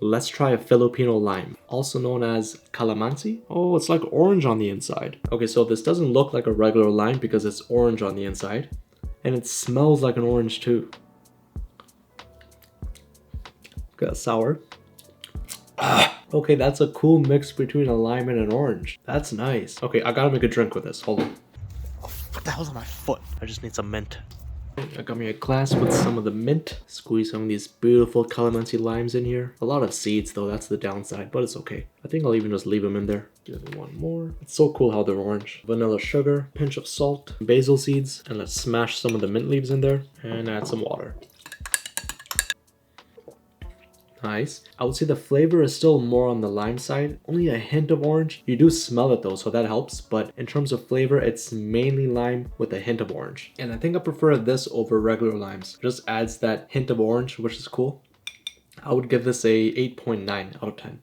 Let's try a Filipino lime, also known as Calamansi. Oh, it's like orange on the inside. Okay, so this doesn't look like a regular lime because it's orange on the inside. And it smells like an orange too. Got sour. Okay, that's a cool mix between a lime and an orange. That's nice. Okay, I gotta make a drink with this. Hold on. Oh, what the hell's on my foot? I just need some mint. I got me a glass with some of the mint. Squeeze some of these beautiful calamansi limes in here. A lot of seeds though, that's the downside, but it's okay. I think I'll even just leave them in there. Give me one more. It's so cool how they're orange. Vanilla sugar, pinch of salt, basil seeds, and let's smash some of the mint leaves in there and add some water. Nice. I would say the flavor is still more on the lime side, only a hint of orange. You do smell it though, so that helps, but in terms of flavor, it's mainly lime with a hint of orange. And I think I prefer this over regular limes. It just adds that hint of orange, which is cool. I would give this a 8.9 out of 10.